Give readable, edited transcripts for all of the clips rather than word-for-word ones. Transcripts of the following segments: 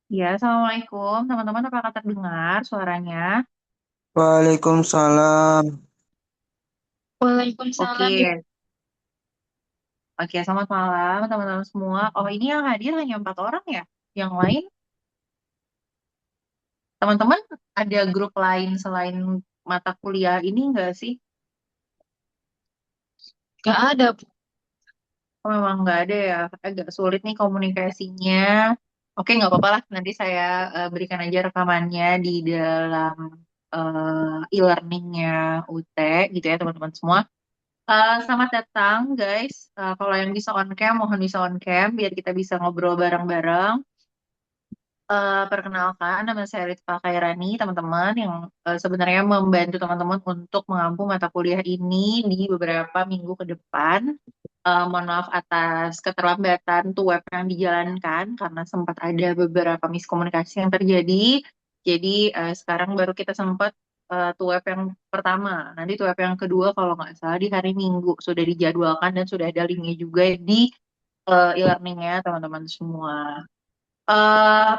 Ya, Assalamualaikum. Teman-teman, apakah terdengar suaranya? Waalaikumsalam. Oke, Waalaikumsalam. oke. Selamat malam, teman-teman semua. Oh, ini yang hadir hanya 4 orang ya? Yang lain, teman-teman, ada grup lain selain mata kuliah ini enggak sih? Gak ada, Bu. Oh, memang nggak ada ya. Agak sulit nih komunikasinya. Oke, nggak apa-apa lah. Nanti saya berikan aja rekamannya di dalam e-learningnya UT, gitu ya, teman-teman semua. Selamat datang guys. Kalau yang bisa on cam, mohon bisa on cam biar kita bisa ngobrol bareng-bareng. Perkenalkan, nama saya Rizka Khairani, teman-teman yang sebenarnya membantu teman-teman untuk mengampu mata kuliah ini di beberapa minggu ke depan. Mohon maaf atas keterlambatan tuh web yang dijalankan karena sempat ada beberapa miskomunikasi yang terjadi. Jadi sekarang baru kita sempat tuh web yang pertama. Nanti tuh web yang kedua kalau nggak salah di hari Minggu sudah dijadwalkan dan sudah ada linknya juga di e-learningnya teman-teman semua. Eh,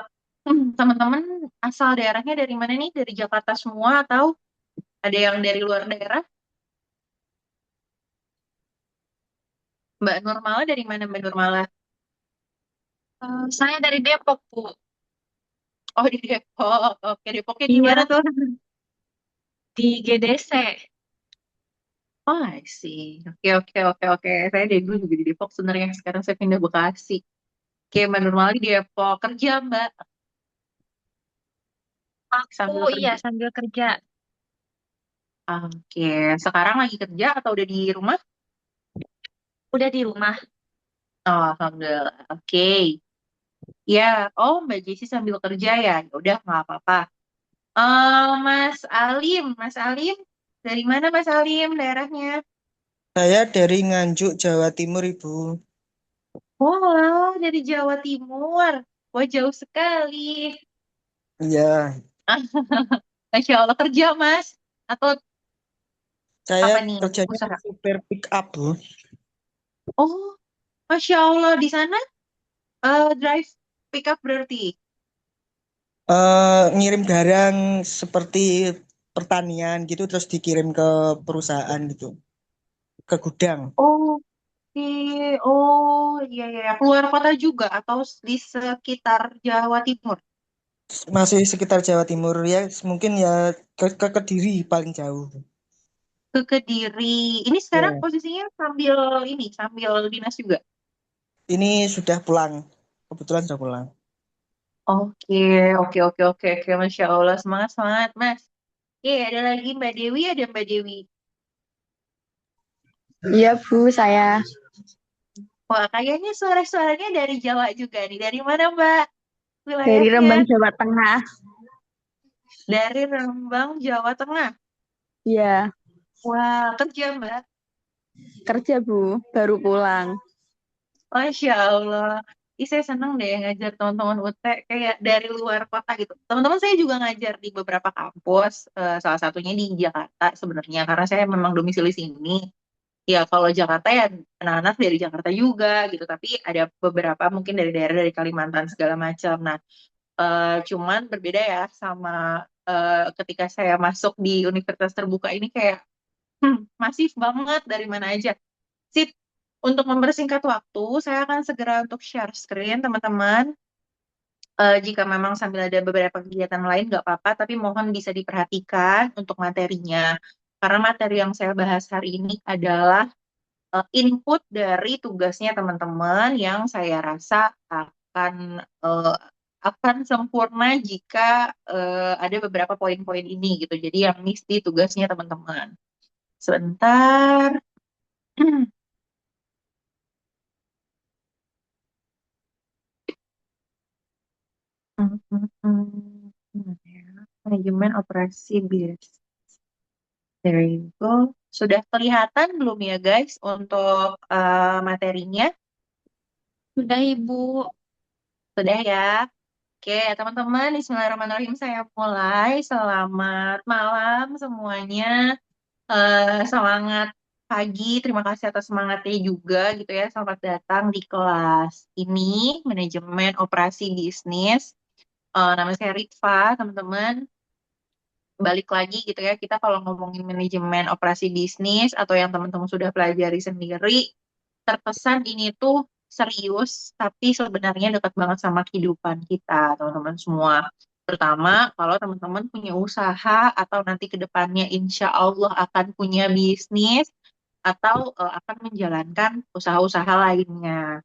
Teman-teman asal daerahnya dari mana nih? Dari Jakarta semua atau ada yang dari luar daerah? Mbak Nurmala dari mana Mbak Nurmala? Saya dari Depok, Bu. Oh di Depok. Oke, Depoknya di mana Iya, tuh? di GDC. Oh, I see. Oke, oke, oke, oke. Saya dari dulu juga di Depok sebenarnya. Sekarang saya pindah Bekasi. Oke, Mbak Nurmala di Depok. Kerja, Mbak. Aku Sambil iya kerja. sambil kerja. Oke, sekarang lagi kerja atau udah di rumah? Udah di rumah. Oh, Alhamdulillah. Oke. Ya, oh Mbak Jessi sambil kerja ya. Ya udah, nggak apa-apa. Mas Alim, dari mana Mas Alim daerahnya? Saya dari Nganjuk, Jawa Timur, Ibu. Wow, dari Jawa Timur. Wah, jauh sekali. Iya, Masya Allah kerja Mas. Atau saya apa nih? kerjanya Usaha. supir pick up, Bu. Oh, Masya Allah di sana drive pickup berarti. Ngirim barang seperti pertanian gitu, terus dikirim ke perusahaan gitu, ke gudang. Oh, oke. Oh, iya, iya, iya. Keluar kota juga atau di sekitar Jawa Timur? Masih sekitar Jawa Timur ya, mungkin ya ke Kediri paling jauh. Ke Kediri. Ini sekarang Ya. posisinya sambil dinas juga. Ini sudah pulang, kebetulan sudah pulang. Oke, oke, oke, oke, oke. Masya Allah, semangat, semangat, Mas. Oke, ada lagi Mbak Dewi, ada Mbak Dewi. Iya, Bu, saya Wah, kayaknya suara-suaranya dari Jawa juga nih. Dari mana, Mbak? dari Wilayahnya? Rembang, Jawa Tengah. Dari Rembang, Jawa Tengah. Iya, Wah, kerja, Mbak. kerja, Bu, baru pulang. Masya Allah. Ih, saya seneng deh ngajar teman-teman UT kayak dari luar kota gitu. Teman-teman saya juga ngajar di beberapa kampus, salah satunya di Jakarta sebenarnya, karena saya memang domisili sini. Ya, kalau Jakarta ya anak-anak dari Jakarta juga gitu, tapi ada beberapa mungkin dari daerah dari Kalimantan segala macam. Nah, cuman berbeda ya sama ketika saya masuk di universitas terbuka ini kayak masif banget dari mana aja. Sip, untuk mempersingkat waktu, saya akan segera untuk share screen, teman-teman. Jika memang sambil ada beberapa kegiatan lain, nggak apa-apa, tapi mohon bisa diperhatikan untuk materinya. Karena materi yang saya bahas hari ini adalah input dari tugasnya teman-teman yang saya rasa akan eh, akan sempurna jika ada beberapa poin-poin ini gitu. Jadi yang miss di tugasnya teman-teman. Sebentar. Manajemen operasi bisnis. There you go. Sudah kelihatan belum ya guys untuk materinya? Sudah, Ibu. Sudah ya. Oke, teman-teman, Bismillahirrahmanirrahim. Saya mulai. Selamat malam semuanya. Semangat pagi. Terima kasih atas semangatnya juga gitu ya. Selamat datang di kelas ini, Manajemen Operasi Bisnis. Nama saya Ritva, teman-teman. Balik lagi gitu ya, kita kalau ngomongin manajemen operasi bisnis atau yang teman-teman sudah pelajari sendiri, terkesan ini tuh serius, tapi sebenarnya dekat banget sama kehidupan kita, teman-teman semua. Terutama kalau teman-teman punya usaha atau nanti ke depannya insya Allah akan punya bisnis atau akan menjalankan usaha-usaha lainnya.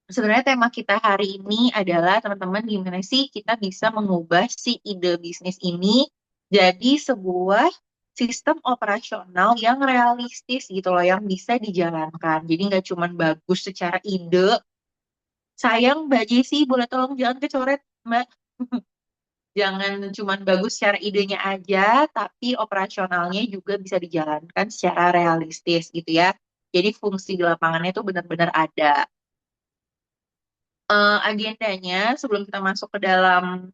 Sebenarnya tema kita hari ini adalah teman-teman gimana sih kita bisa mengubah si ide bisnis ini jadi sebuah sistem operasional yang realistis gitu loh, yang bisa dijalankan. Jadi nggak cuma bagus secara ide. Sayang Mbak Jessi, boleh tolong jangan kecoret Mbak. Jangan cuma bagus secara idenya aja, tapi operasionalnya juga bisa dijalankan secara realistis gitu ya. Jadi fungsi di lapangannya itu benar-benar ada. Agendanya sebelum kita masuk ke dalam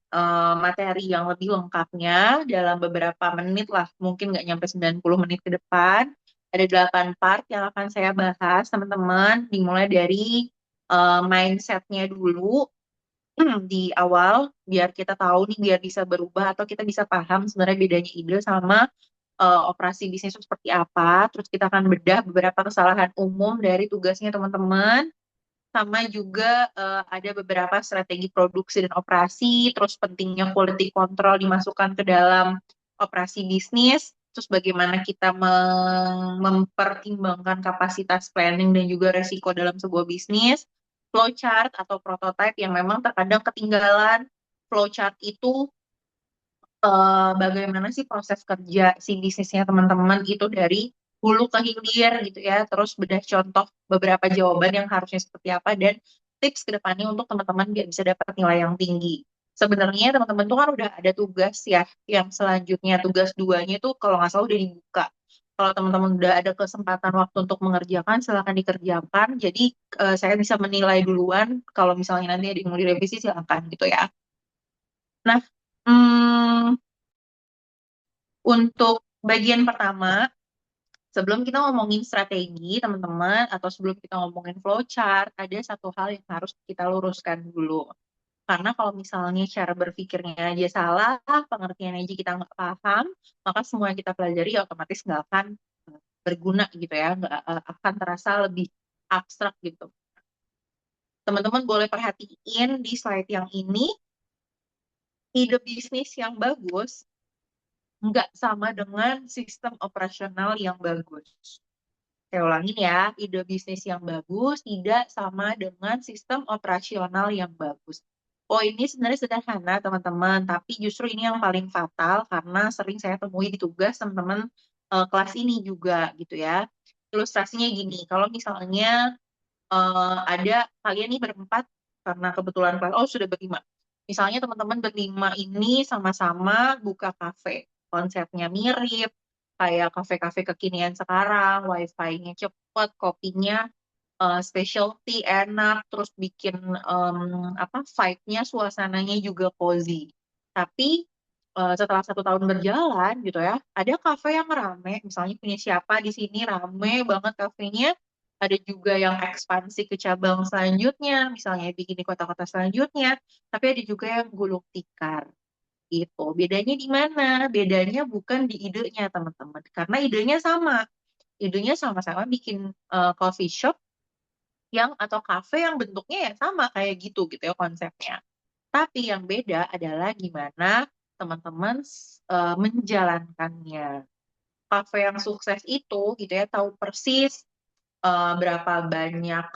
materi yang lebih lengkapnya dalam beberapa menit lah, mungkin nggak nyampe 90 menit ke depan, ada 8 part yang akan saya bahas, teman-teman, dimulai dari mindsetnya dulu di awal, biar kita tahu nih, biar bisa berubah atau kita bisa paham sebenarnya bedanya ide sama operasi bisnis itu seperti apa, terus kita akan bedah beberapa kesalahan umum dari tugasnya teman-teman, sama juga ada beberapa strategi produksi dan operasi, terus pentingnya quality control dimasukkan ke dalam operasi bisnis, terus bagaimana kita mempertimbangkan kapasitas planning dan juga resiko dalam sebuah bisnis, flowchart atau prototype yang memang terkadang ketinggalan. Flowchart itu bagaimana sih proses kerja si bisnisnya teman-teman itu dari hulu ke hilir gitu ya. Terus bedah contoh beberapa jawaban yang harusnya seperti apa dan tips ke depannya untuk teman-teman biar bisa dapat nilai yang tinggi. Sebenarnya teman-teman tuh kan udah ada tugas ya, yang selanjutnya tugas duanya itu kalau nggak salah udah dibuka. Kalau teman-teman udah ada kesempatan waktu untuk mengerjakan, silakan dikerjakan. Jadi saya bisa menilai duluan. Kalau misalnya nanti ada yang mau direvisi, silakan gitu ya. Nah, hmm, untuk bagian pertama, sebelum kita ngomongin strategi, teman-teman, atau sebelum kita ngomongin flowchart, ada satu hal yang harus kita luruskan dulu. Karena kalau misalnya cara berpikirnya aja salah, pengertian aja kita nggak paham, maka semua yang kita pelajari otomatis nggak akan berguna gitu ya, nggak akan terasa lebih abstrak gitu. Teman-teman boleh perhatiin di slide yang ini, ide bisnis yang bagus nggak sama dengan sistem operasional yang bagus. Saya ulangin ya, ide bisnis yang bagus tidak sama dengan sistem operasional yang bagus. Oh, ini sebenarnya sederhana, teman-teman, tapi justru ini yang paling fatal karena sering saya temui di tugas teman-teman kelas ini juga gitu ya. Ilustrasinya gini, kalau misalnya ada kalian nih berempat karena kebetulan kelas, oh sudah berlima. Misalnya teman-teman berlima ini sama-sama buka kafe. Konsepnya mirip, kayak kafe-kafe kekinian sekarang, wifi-nya cepet, kopinya specialty, enak, terus bikin apa vibe-nya, suasananya juga cozy. Tapi setelah 1 tahun berjalan gitu ya, ada kafe yang rame, misalnya punya siapa di sini rame banget kafenya, ada juga yang ekspansi ke cabang selanjutnya, misalnya bikin di kota-kota selanjutnya, tapi ada juga yang gulung tikar gitu. Bedanya di mana? Bedanya bukan di idenya, teman-teman. Karena idenya sama. Idenya sama-sama bikin coffee shop yang atau cafe yang bentuknya ya sama kayak gitu gitu ya konsepnya. Tapi yang beda adalah gimana teman-teman menjalankannya. Cafe yang sukses itu gitu ya tahu persis berapa banyak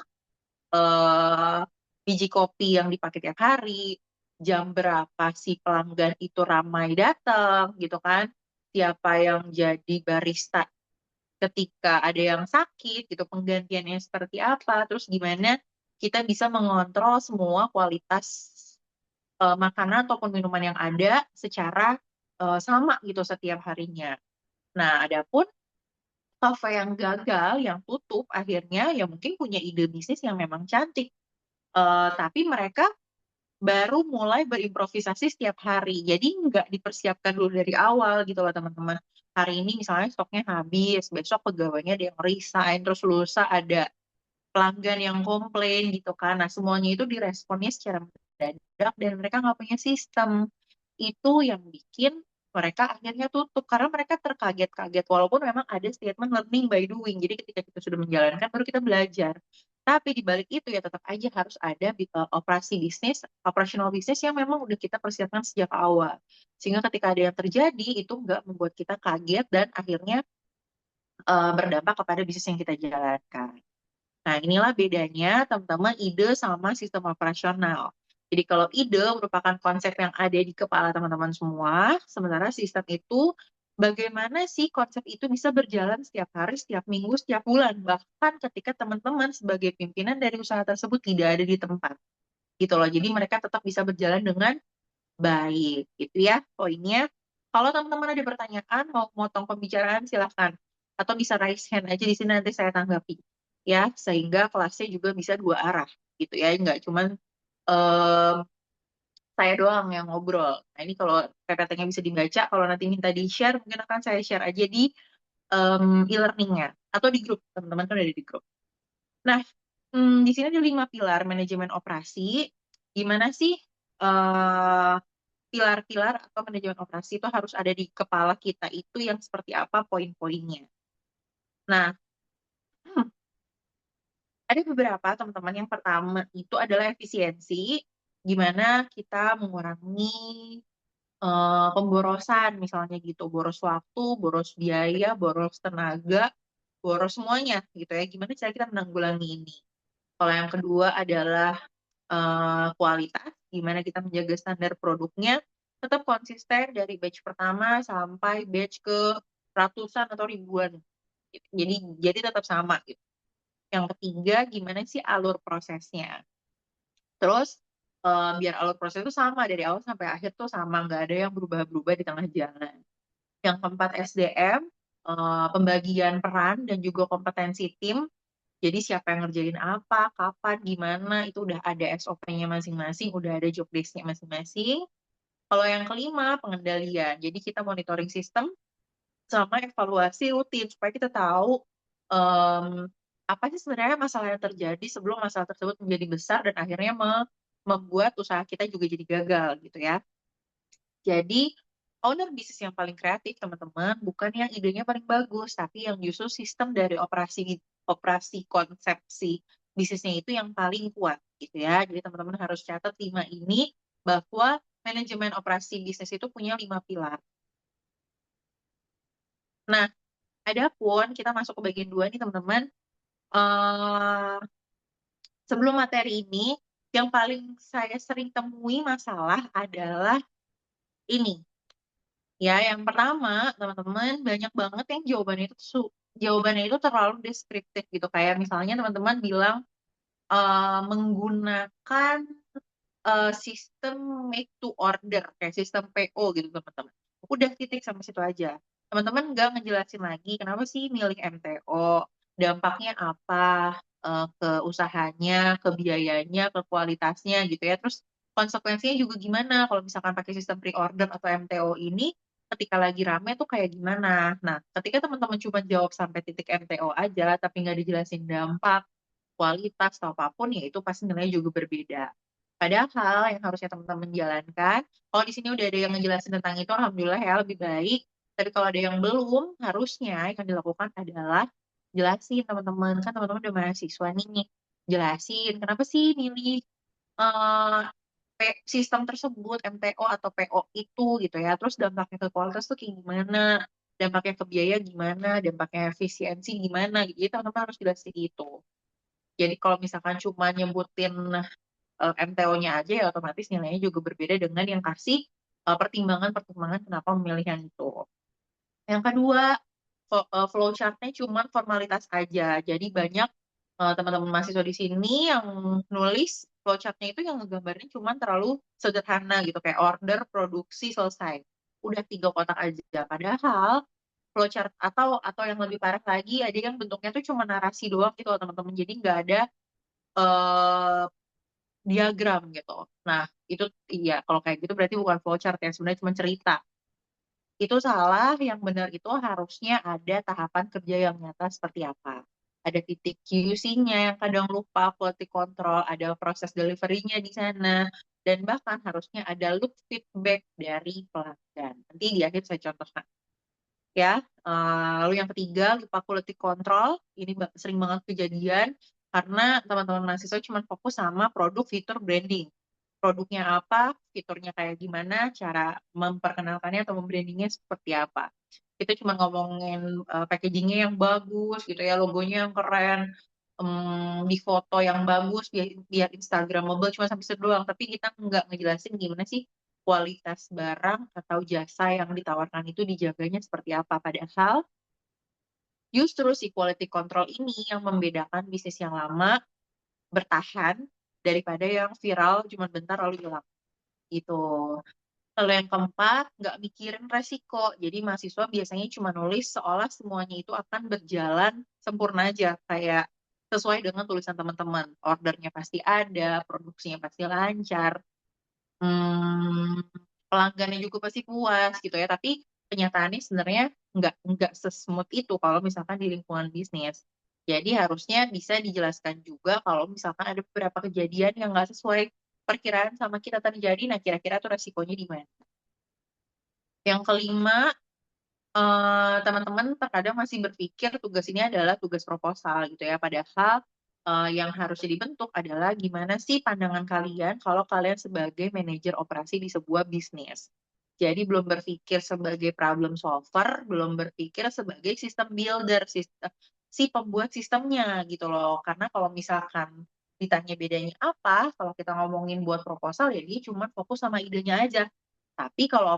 eh, biji kopi yang dipakai tiap hari, jam berapa si pelanggan itu ramai datang gitu kan. Siapa yang jadi barista ketika ada yang sakit gitu, penggantiannya seperti apa, terus gimana kita bisa mengontrol semua kualitas makanan ataupun minuman yang ada secara sama gitu setiap harinya. Nah, adapun kafe yang gagal, yang tutup akhirnya ya mungkin punya ide bisnis yang memang cantik. Tapi mereka baru mulai berimprovisasi setiap hari. Jadi nggak dipersiapkan dulu dari awal gitu loh teman-teman. Hari ini misalnya stoknya habis, besok pegawainya ada yang resign, terus lusa ada pelanggan yang komplain gitu kan. Nah semuanya itu diresponnya secara mendadak dan mereka nggak punya sistem. Itu yang bikin mereka akhirnya tutup karena mereka terkaget-kaget walaupun memang ada statement learning by doing. Jadi ketika kita sudah menjalankan baru kita belajar. Tapi di balik itu ya tetap aja harus ada operasi bisnis, operational bisnis yang memang udah kita persiapkan sejak awal. Sehingga ketika ada yang terjadi itu nggak membuat kita kaget dan akhirnya berdampak kepada bisnis yang kita jalankan. Nah, inilah bedanya teman-teman ide sama sistem operasional. Jadi kalau ide merupakan konsep yang ada di kepala teman-teman semua, sementara sistem itu bagaimana sih konsep itu bisa berjalan setiap hari, setiap minggu, setiap bulan, bahkan ketika teman-teman sebagai pimpinan dari usaha tersebut tidak ada di tempat. Gitu loh. Jadi mereka tetap bisa berjalan dengan baik. Gitu ya poinnya. Kalau teman-teman ada pertanyaan, mau motong pembicaraan, silahkan. Atau bisa raise hand aja di sini nanti saya tanggapi. Ya, sehingga kelasnya juga bisa dua arah. Gitu ya, nggak cuman em, saya doang yang ngobrol. Nah, ini kalau PPT-nya bisa dibaca, kalau nanti minta di-share, mungkin akan saya share aja di e-learning-nya. Atau di grup, teman-teman kan ada di grup. Nah, di sini ada 5 pilar manajemen operasi. Gimana sih eh, pilar-pilar atau manajemen operasi itu harus ada di kepala kita itu yang seperti apa poin-poinnya. Nah, ada beberapa teman-teman. Yang pertama itu adalah efisiensi, gimana kita mengurangi pemborosan, misalnya gitu, boros waktu, boros biaya, boros tenaga, boros semuanya gitu ya. Gimana cara kita menanggulangi ini? Kalau yang kedua adalah kualitas, gimana kita menjaga standar produknya tetap konsisten dari batch pertama sampai batch ke ratusan atau ribuan. Gitu. Jadi tetap sama gitu. Yang ketiga, gimana sih alur prosesnya? Terus biar alur proses itu sama dari awal sampai akhir tuh sama, nggak ada yang berubah-berubah di tengah jalan. Yang keempat, SDM, pembagian peran dan juga kompetensi tim. Jadi siapa yang ngerjain apa, kapan, gimana, itu udah ada SOP-nya masing-masing, udah ada job list-nya masing-masing. Kalau yang kelima, pengendalian. Jadi kita monitoring sistem sama evaluasi rutin supaya kita tahu em, apa sih sebenarnya masalah yang terjadi sebelum masalah tersebut menjadi besar dan akhirnya membuat usaha kita juga jadi gagal gitu ya. Jadi owner bisnis yang paling kreatif teman-teman bukan yang idenya paling bagus, tapi yang justru sistem dari operasi operasi konsepsi bisnisnya itu yang paling kuat gitu ya. Jadi teman-teman harus catat 5 ini bahwa manajemen operasi bisnis itu punya 5 pilar. Nah, adapun kita masuk ke bagian 2 nih teman-teman. Eh, Sebelum materi ini, yang paling saya sering temui masalah adalah ini. Ya, yang pertama, teman-teman, banyak banget yang jawabannya itu terlalu deskriptif gitu. Kayak misalnya teman-teman bilang menggunakan sistem make to order, kayak sistem PO gitu teman-teman. Udah titik sama situ aja. Teman-teman nggak ngejelasin lagi kenapa sih milih MTO, dampaknya apa ke usahanya, ke biayanya, ke kualitasnya gitu ya. Terus konsekuensinya juga gimana kalau misalkan pakai sistem pre-order atau MTO ini ketika lagi rame tuh kayak gimana. Nah, ketika teman-teman cuma jawab sampai titik MTO aja tapi nggak dijelasin dampak, kualitas atau apapun ya itu pasti nilainya juga berbeda. Padahal yang harusnya teman-teman jalankan, kalau di sini udah ada yang ngejelasin tentang itu, alhamdulillah ya lebih baik. Tapi kalau ada yang belum, harusnya yang dilakukan adalah jelasin teman-teman. Kan teman-teman udah mahasiswa nih, jelasin kenapa sih milih eh, sistem tersebut, MTO atau PO itu gitu ya. Terus dampaknya ke kualitas tuh kayak gimana, dampaknya ke biaya gimana, dampaknya efisiensi gimana gitu. Jadi teman-teman harus jelasin itu. Jadi kalau misalkan cuma nyebutin MTO-nya aja ya otomatis nilainya juga berbeda dengan yang kasih pertimbangan-pertimbangan kenapa memilih yang itu. Yang kedua, flowchart-nya cuma formalitas aja. Jadi banyak teman-teman mahasiswa di sini yang nulis flowchart-nya itu yang ngegambarnya cuma terlalu sederhana gitu kayak order, produksi, selesai. Udah 3 kotak aja. Padahal flowchart atau yang lebih parah lagi ada yang bentuknya tuh cuma narasi doang gitu loh, teman-teman. Jadi nggak ada eh, diagram gitu. Nah, itu iya kalau kayak gitu berarti bukan flowchart ya, sebenarnya cuma cerita. Itu salah, yang benar itu harusnya ada tahapan kerja yang nyata seperti apa. ada titik QC-nya yang kadang lupa, quality control, ada proses delivery-nya di sana, dan bahkan harusnya ada loop feedback dari pelanggan. Nanti di akhir saya contohkan. Ya, lalu yang ketiga, lupa quality control. Ini sering banget kejadian karena teman-teman mahasiswa cuma fokus sama produk, fitur, branding. Produknya apa, fiturnya kayak gimana, cara memperkenalkannya atau membrandingnya seperti apa. Kita cuma ngomongin packagingnya yang bagus gitu ya, logonya yang keren, di foto yang bagus, biar Instagramable cuma sampai situ doang. Tapi kita nggak ngejelasin gimana sih kualitas barang atau jasa yang ditawarkan itu dijaganya seperti apa. Padahal justru si quality control ini yang membedakan bisnis yang lama bertahan daripada yang viral cuma bentar lalu hilang gitu. Lalu yang keempat, nggak mikirin resiko. Jadi mahasiswa biasanya cuma nulis seolah semuanya itu akan berjalan sempurna aja. Kayak sesuai dengan tulisan teman-teman. Ordernya pasti ada, produksinya pasti lancar, hmm, pelanggannya juga pasti puas gitu ya. Tapi kenyataannya sebenarnya nggak sesmooth itu kalau misalkan di lingkungan bisnis. Jadi harusnya bisa dijelaskan juga kalau misalkan ada beberapa kejadian yang nggak sesuai perkiraan sama kita terjadi, nah kira-kira tuh resikonya di mana. Yang kelima, teman-teman terkadang masih berpikir tugas ini adalah tugas proposal gitu ya. Padahal yang harusnya dibentuk adalah gimana sih pandangan kalian kalau kalian sebagai manajer operasi di sebuah bisnis. Jadi belum berpikir sebagai problem solver, belum berpikir sebagai sistem builder, si pembuat sistemnya gitu loh. Karena kalau misalkan ditanya bedanya apa, kalau kita ngomongin buat proposal ya dia cuma fokus sama idenya aja. Tapi kalau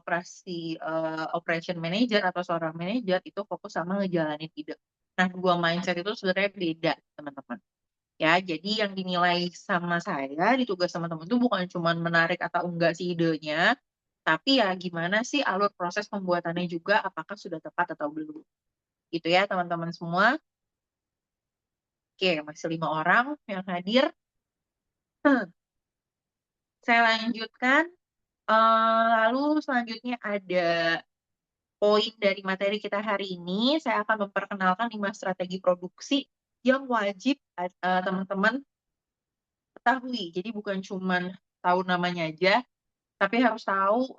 operation manager atau seorang manajer itu fokus sama ngejalanin ide. Nah, dua mindset itu sebenarnya beda, teman-teman. Ya, jadi yang dinilai sama saya di tugas teman-teman itu bukan cuma menarik atau enggak sih idenya, tapi ya gimana sih alur proses pembuatannya juga, apakah sudah tepat atau belum. Gitu ya, teman-teman semua. Oke, masih 5 orang yang hadir. Saya lanjutkan. Lalu selanjutnya ada poin dari materi kita hari ini. Saya akan memperkenalkan 5 strategi produksi yang wajib teman-teman ketahui. Jadi bukan cuma tahu namanya aja, tapi harus tahu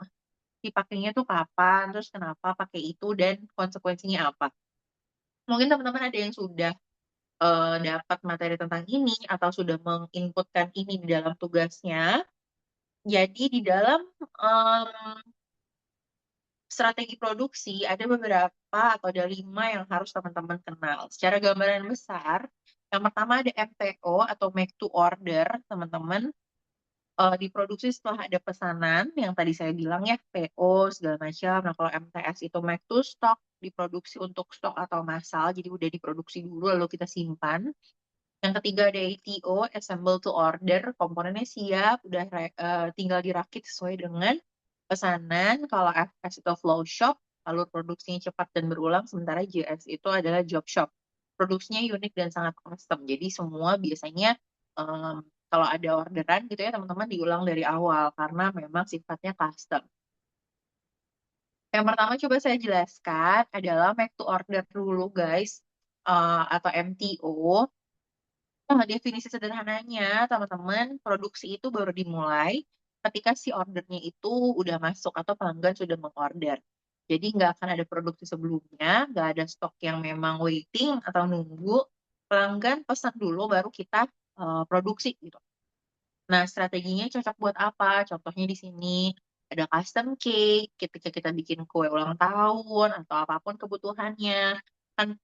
dipakainya tuh kapan, terus kenapa pakai itu, dan konsekuensinya apa. Mungkin teman-teman ada yang sudah dapat materi tentang ini atau sudah menginputkan ini di dalam tugasnya. Jadi di dalam em, strategi produksi ada beberapa atau ada 5 yang harus teman-teman kenal. Secara gambaran besar, yang pertama ada MTO atau make to order, teman-teman. Diproduksi setelah ada pesanan, yang tadi saya bilang ya, PO segala macam. Nah, kalau MTS itu make to stock, diproduksi untuk stok atau massal, jadi udah diproduksi dulu lalu kita simpan. Yang ketiga ada ATO, assemble to order, komponennya siap, udah tinggal dirakit sesuai dengan pesanan. Kalau FS itu flow shop, alur produksinya cepat dan berulang, sementara JS itu adalah job shop. Produksinya unik dan sangat custom. Jadi semua biasanya em, kalau ada orderan gitu ya teman-teman diulang dari awal karena memang sifatnya custom. Yang pertama coba saya jelaskan adalah make to order dulu guys, atau MTO. Definisi sederhananya, teman-teman, produksi itu baru dimulai ketika si ordernya itu udah masuk atau pelanggan sudah mengorder. Jadi nggak akan ada produksi sebelumnya, nggak ada stok yang memang waiting atau nunggu. Pelanggan pesan dulu baru kita produksi gitu. Nah, strateginya cocok buat apa? Contohnya di sini ada custom cake, ketika kita bikin kue ulang tahun atau apapun kebutuhannya. Kan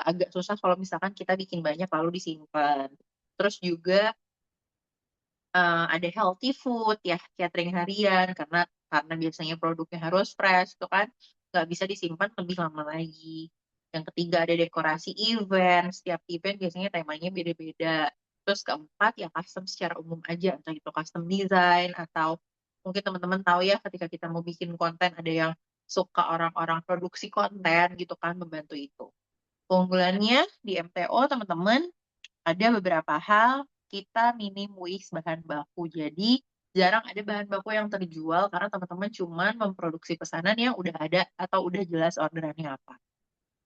agak susah kalau misalkan kita bikin banyak lalu disimpan. Terus juga ada healthy food ya, catering harian karena biasanya produknya harus fresh, itu kan nggak bisa disimpan lebih lama lagi. Yang ketiga ada dekorasi event, setiap event biasanya temanya beda-beda. Terus keempat ya custom secara umum aja, entah itu custom design atau mungkin teman-teman tahu ya ketika kita mau bikin konten ada yang suka orang-orang produksi konten gitu kan membantu itu. Keunggulannya di MTO teman-teman ada beberapa hal kita minim waste bahan baku. Jadi jarang ada bahan baku yang terjual karena teman-teman cuma memproduksi pesanan yang udah ada atau udah jelas orderannya apa.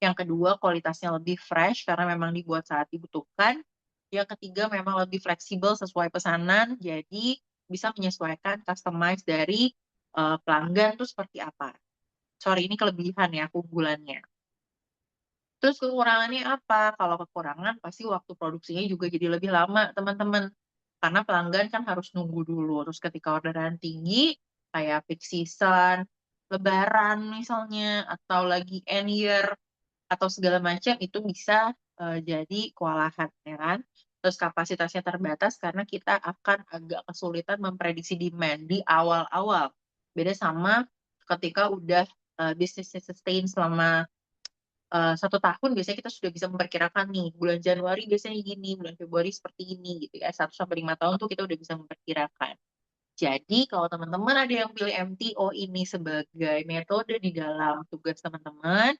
Yang kedua, kualitasnya lebih fresh karena memang dibuat saat dibutuhkan. Yang ketiga, memang lebih fleksibel sesuai pesanan, jadi bisa menyesuaikan customize dari pelanggan tuh seperti apa. Sorry, ini kelebihan ya, keunggulannya. Terus kekurangannya apa? Kalau kekurangan pasti waktu produksinya juga jadi lebih lama, teman-teman. Karena pelanggan kan harus nunggu dulu. Terus ketika orderan tinggi, kayak peak season, lebaran misalnya, atau lagi end year, atau segala macam, itu bisa jadi kewalahan, ya kan? Terus kapasitasnya terbatas karena kita akan agak kesulitan memprediksi demand di awal-awal. Beda sama ketika udah bisnisnya sustain selama 1 tahun, biasanya kita sudah bisa memperkirakan nih bulan Januari biasanya gini, bulan Februari seperti ini gitu ya. 1 sampai 5 tahun tuh kita udah bisa memperkirakan. Jadi kalau teman-teman ada yang pilih MTO ini sebagai metode di dalam tugas teman-teman,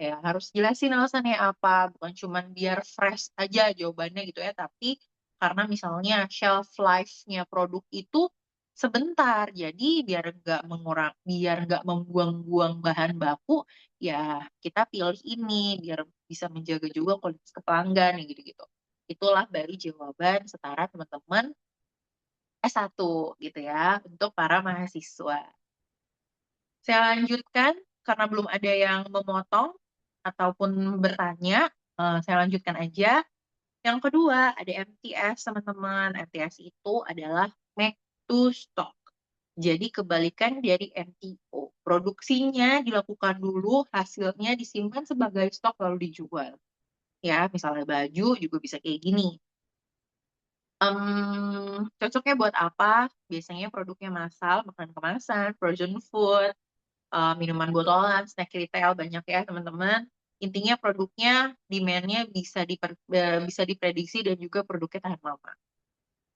ya harus jelasin alasannya apa. Bukan cuman biar fresh aja jawabannya gitu ya, tapi karena misalnya shelf life-nya produk itu sebentar, jadi biar nggak membuang-buang bahan baku, ya kita pilih ini biar bisa menjaga juga kualitas ke pelanggan ya gitu-gitu. Itulah baru jawaban setara teman-teman S1 gitu ya untuk para mahasiswa. Saya lanjutkan karena belum ada yang memotong ataupun bertanya, saya lanjutkan aja. Yang kedua ada MTS, teman-teman. MTS itu adalah make to stock. Jadi kebalikan dari MTO. Produksinya dilakukan dulu, hasilnya disimpan sebagai stok lalu dijual. Ya, misalnya baju juga bisa kayak gini. Cocoknya buat apa? Biasanya produknya massal, makanan kemasan, frozen food, minuman botolan, snack retail banyak ya teman-teman. Intinya produknya demand-nya bisa diprediksi dan juga produknya tahan lama.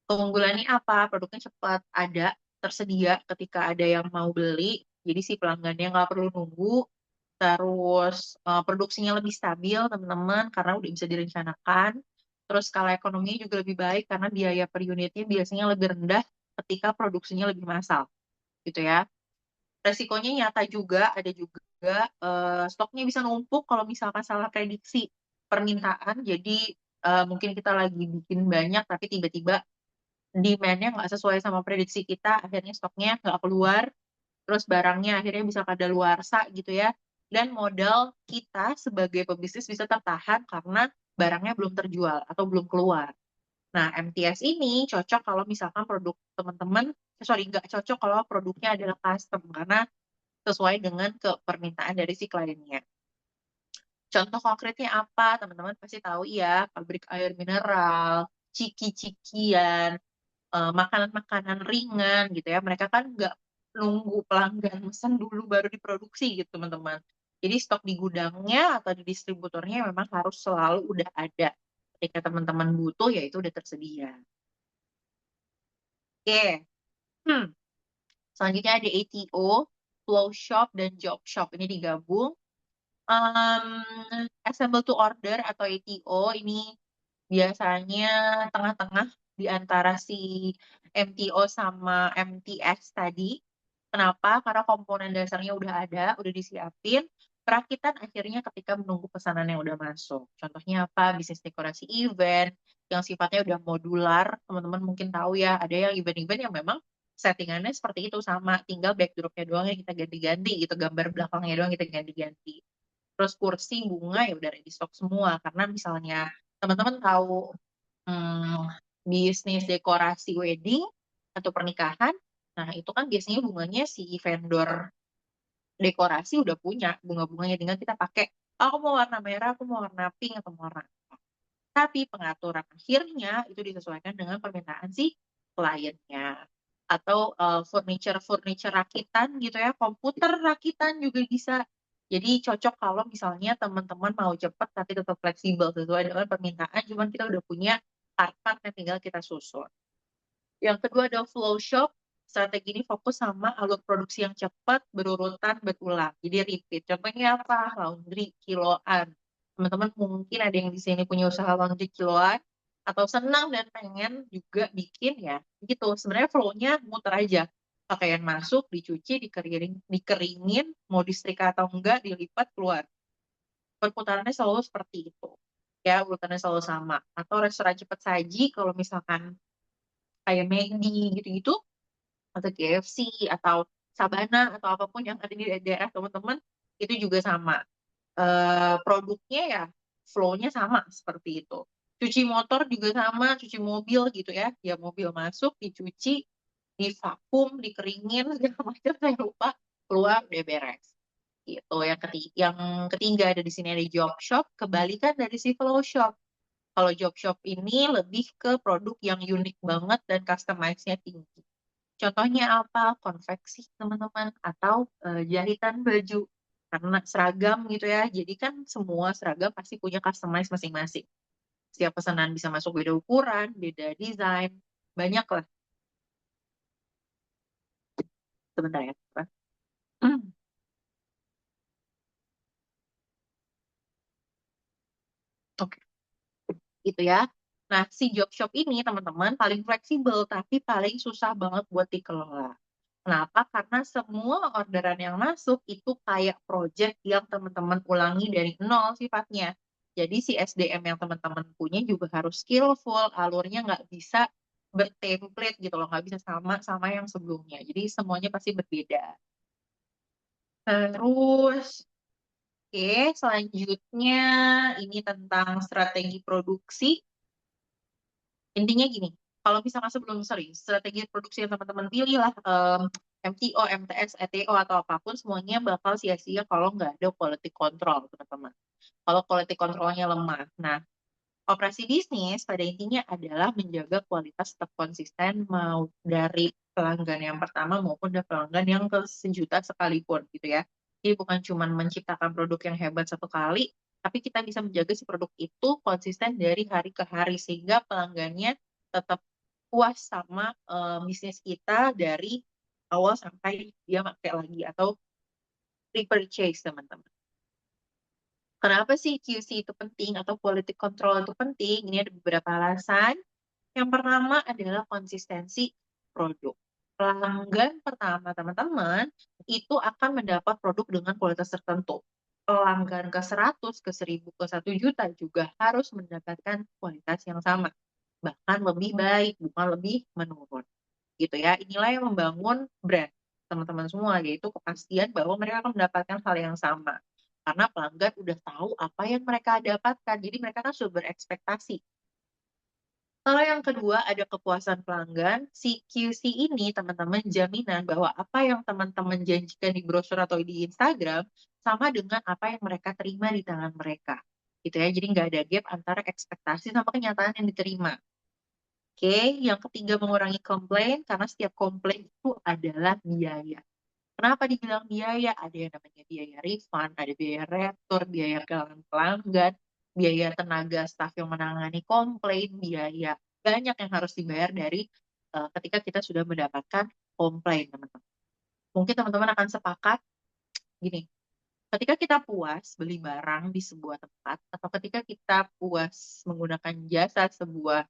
Keunggulannya apa? Produknya cepat ada, tersedia ketika ada yang mau beli. Jadi si pelanggannya nggak perlu nunggu. Terus produksinya lebih stabil teman-teman karena udah bisa direncanakan. Terus skala ekonominya juga lebih baik karena biaya per unitnya biasanya lebih rendah ketika produksinya lebih massal gitu ya. Resikonya nyata juga, ada juga stoknya bisa numpuk kalau misalkan salah prediksi permintaan. Jadi mungkin kita lagi bikin banyak, tapi tiba-tiba demand-nya nggak sesuai sama prediksi kita, akhirnya stoknya nggak keluar, terus barangnya akhirnya bisa kadaluarsa gitu ya. Dan modal kita sebagai pebisnis bisa tertahan karena barangnya belum terjual atau belum keluar. Nah, MTS ini cocok kalau misalkan produk teman-teman, sorry, nggak cocok kalau produknya adalah custom, karena sesuai dengan permintaan dari si kliennya. Contoh konkretnya apa? Teman-teman pasti tahu ya, pabrik air mineral, ciki-cikian, makanan-makanan ringan gitu ya. Mereka kan nggak nunggu pelanggan pesan dulu baru diproduksi gitu, teman-teman. Jadi stok di gudangnya atau di distributornya memang harus selalu udah ada. Ketika teman-teman butuh, ya itu udah tersedia. Oke. Hmm. Selanjutnya ada ATO, Flow Shop, dan Job Shop. Ini digabung. Assemble to order atau ATO ini biasanya tengah-tengah di antara si MTO sama MTS tadi. Kenapa? Karena komponen dasarnya udah ada, udah disiapin. Perakitan akhirnya ketika menunggu pesanan yang udah masuk. Contohnya apa? Bisnis dekorasi event yang sifatnya udah modular. Teman-teman mungkin tahu ya, ada yang event-event yang memang settingannya seperti itu sama, tinggal backdropnya doang yang kita ganti-ganti gitu, gambar belakangnya doang kita ganti-ganti. Terus kursi, bunga ya udah ready stock semua. Karena misalnya teman-teman tahu bisnis dekorasi wedding atau pernikahan, nah itu kan biasanya bunganya si vendor dekorasi udah punya bunga-bunganya, tinggal kita pakai. "Oh, aku mau warna merah, aku mau warna pink, atau mau warna apa." Tapi pengaturan akhirnya itu disesuaikan dengan permintaan si kliennya. Atau furniture rakitan gitu ya, komputer rakitan juga bisa. Jadi cocok kalau misalnya teman-teman mau cepat tapi tetap fleksibel sesuai dengan permintaan, cuman kita udah punya part-part yang tinggal kita susun. Yang kedua ada flow shop. Strategi ini fokus sama alur produksi yang cepat, berurutan, berulang. Jadi repeat. Contohnya apa? Laundry kiloan. Teman-teman mungkin ada yang di sini punya usaha laundry kiloan, atau senang dan pengen juga bikin ya. Gitu. Sebenarnya flow-nya muter aja. Pakaian masuk, dicuci, dikeringin, mau disetrika atau enggak, dilipat, keluar. perputarannya selalu seperti itu. Ya, urutannya selalu sama. Atau restoran cepat saji, kalau misalkan kayak McD gitu-gitu, atau KFC, atau Sabana, atau apapun yang ada di daerah teman-teman, itu juga sama. Produknya ya, flow-nya sama seperti itu. Cuci motor juga sama, cuci mobil gitu ya. Ya mobil masuk, dicuci, divakum, dikeringin, segala macam, saya lupa, keluar, udah beres gitu. Yang ketiga ada di sini ada job shop, kebalikan dari si flow shop. Kalau job shop ini lebih ke produk yang unik banget dan customize-nya tinggi. Contohnya apa? Konveksi teman-teman, atau jahitan baju. Karena seragam gitu ya, jadi kan semua seragam pasti punya customize masing-masing. Setiap pesanan bisa masuk beda ukuran, beda desain, banyak lah. Sebentar ya. Oke, gitu ya. Nah, si job shop ini teman-teman paling fleksibel tapi paling susah banget buat dikelola. Kenapa? Karena semua orderan yang masuk itu kayak project yang teman-teman ulangi dari nol sifatnya. Jadi si SDM yang teman-teman punya juga harus skillful, alurnya nggak bisa bertemplate gitu loh, nggak bisa sama sama yang sebelumnya. Jadi semuanya pasti berbeda. Terus, oke, selanjutnya ini tentang strategi produksi. Intinya gini, kalau misalkan sebelum sorry, strategi produksi yang teman-teman pilih lah, MTO, MTS, ETO atau apapun, semuanya bakal sia-sia kalau nggak ada quality control, teman-teman. Kalau quality controlnya lemah. Nah, operasi bisnis pada intinya adalah menjaga kualitas tetap konsisten mau dari pelanggan yang pertama maupun dari pelanggan yang ke sejuta sekalipun gitu ya. Jadi bukan cuma menciptakan produk yang hebat satu kali, tapi kita bisa menjaga si produk itu konsisten dari hari ke hari sehingga pelanggannya tetap puas sama bisnis kita dari awal sampai dia pakai lagi atau repurchase teman-teman. Kenapa sih QC itu penting atau quality control itu penting? Ini ada beberapa alasan. Yang pertama adalah konsistensi produk. Pelanggan pertama, teman-teman, itu akan mendapat produk dengan kualitas tertentu. Pelanggan ke 100, ke 1000, ke 1 juta juga harus mendapatkan kualitas yang sama. Bahkan lebih baik, bukan lebih menurun. Gitu ya. Inilah yang membangun brand teman-teman semua, yaitu kepastian bahwa mereka akan mendapatkan hal yang sama. Karena pelanggan udah tahu apa yang mereka dapatkan. Jadi mereka kan sudah berekspektasi. Kalau yang kedua ada kepuasan pelanggan, si QC ini teman-teman jaminan bahwa apa yang teman-teman janjikan di brosur atau di Instagram sama dengan apa yang mereka terima di tangan mereka. Gitu ya, jadi nggak ada gap antara ekspektasi sama kenyataan yang diterima. Oke, yang ketiga mengurangi komplain karena setiap komplain itu adalah biaya. Kenapa dibilang biaya? Ada yang namanya biaya refund, ada biaya retur, biaya kehilangan pelanggan, biaya tenaga staf yang menangani komplain, biaya banyak yang harus dibayar dari ketika kita sudah mendapatkan komplain, teman-teman. Mungkin teman-teman akan sepakat gini, ketika kita puas beli barang di sebuah tempat, atau ketika kita puas menggunakan jasa sebuah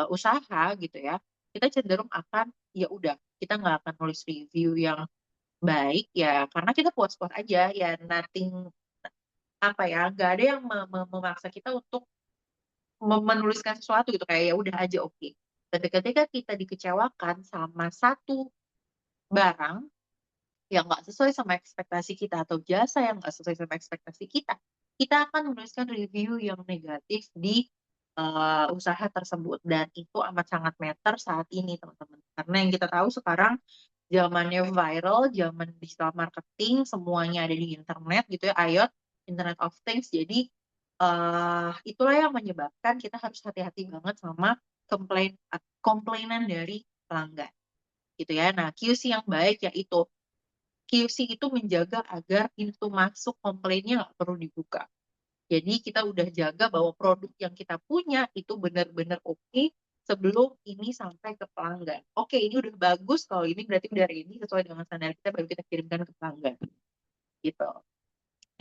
usaha gitu ya, kita cenderung akan ya udah, kita nggak akan nulis review yang baik ya karena kita puas-puas aja ya, nothing apa ya, nggak ada yang memaksa kita untuk menuliskan sesuatu gitu, kayak ya udah aja oke. Tapi ketika kita dikecewakan sama satu barang yang nggak sesuai sama ekspektasi kita atau jasa yang nggak sesuai sama ekspektasi kita akan menuliskan review yang negatif di usaha tersebut, dan itu amat sangat meter saat ini teman-teman, karena yang kita tahu sekarang zamannya viral, zaman digital marketing, semuanya ada di internet gitu ya, IoT, Internet of Things. Jadi itulah yang menyebabkan kita harus hati-hati banget sama komplainan dari pelanggan gitu ya. Nah, QC yang baik yaitu QC itu menjaga agar pintu masuk komplainnya nggak perlu dibuka. Jadi kita udah jaga bahwa produk yang kita punya itu benar-benar oke sebelum ini sampai ke pelanggan. Oke, ini udah bagus, kalau ini berarti udah ready sesuai dengan standar kita, baru kita kirimkan ke pelanggan. Gitu.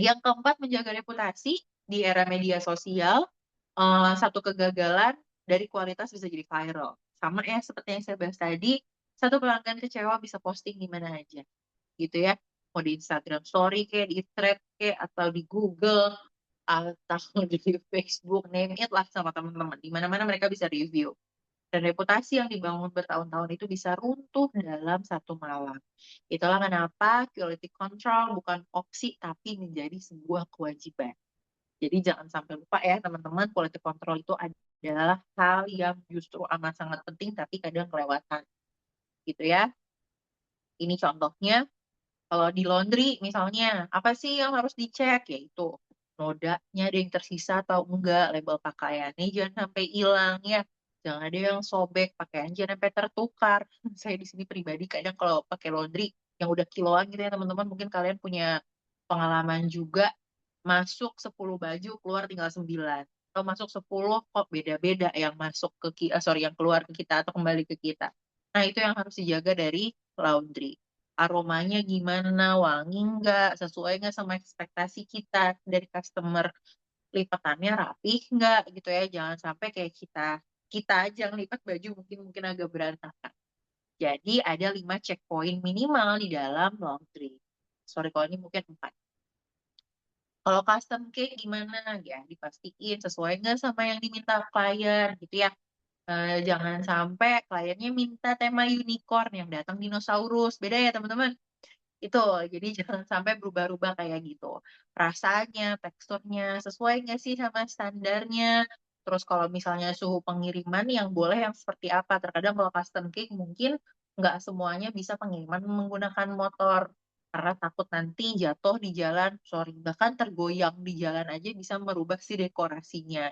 Yang keempat, menjaga reputasi di era media sosial. Satu kegagalan dari kualitas bisa jadi viral. Sama ya seperti yang saya bahas tadi, satu pelanggan kecewa bisa posting di mana aja. Gitu ya. Mau di Instagram Story kayak, di Thread kayak, atau di Google, atau di Facebook, name it lah sama teman-teman. Di mana-mana mereka bisa review. Dan reputasi yang dibangun bertahun-tahun itu bisa runtuh dalam satu malam. Itulah kenapa quality control bukan opsi, tapi menjadi sebuah kewajiban. Jadi jangan sampai lupa ya teman-teman, quality control itu adalah hal yang justru amat sangat penting, tapi kadang kelewatan. Gitu ya. Ini contohnya, kalau di laundry misalnya, apa sih yang harus dicek? Yaitu nodanya ada yang tersisa atau enggak, label pakaiannya jangan sampai hilang ya. Jangan ada yang sobek, pakaian jangan sampai tertukar. Saya di sini pribadi kadang kalau pakai laundry yang udah kiloan gitu ya teman-teman, mungkin kalian punya pengalaman juga, masuk 10 baju, keluar tinggal 9. Atau masuk 10 kok beda-beda yang masuk ke yang keluar ke kita atau kembali ke kita. Nah, itu yang harus dijaga dari laundry. Aromanya gimana, wangi nggak, sesuai nggak sama ekspektasi kita dari customer, lipatannya rapih nggak gitu ya. Jangan sampai kayak kita kita aja ngelipat baju mungkin mungkin agak berantakan. Jadi ada 5 checkpoint minimal di dalam laundry. Sorry kalau ini mungkin 4. Kalau custom cake gimana ya, dipastiin sesuai nggak sama yang diminta klien gitu ya. Jangan sampai kliennya minta tema unicorn yang datang dinosaurus. Beda ya teman-teman. Itu, jadi jangan sampai berubah-ubah kayak gitu. Rasanya, teksturnya, sesuai nggak sih sama standarnya? Terus kalau misalnya suhu pengiriman yang boleh yang seperti apa? Terkadang kalau custom cake mungkin nggak semuanya bisa pengiriman menggunakan motor. Karena takut nanti jatuh di jalan, sorry, bahkan tergoyang di jalan aja bisa merubah si dekorasinya.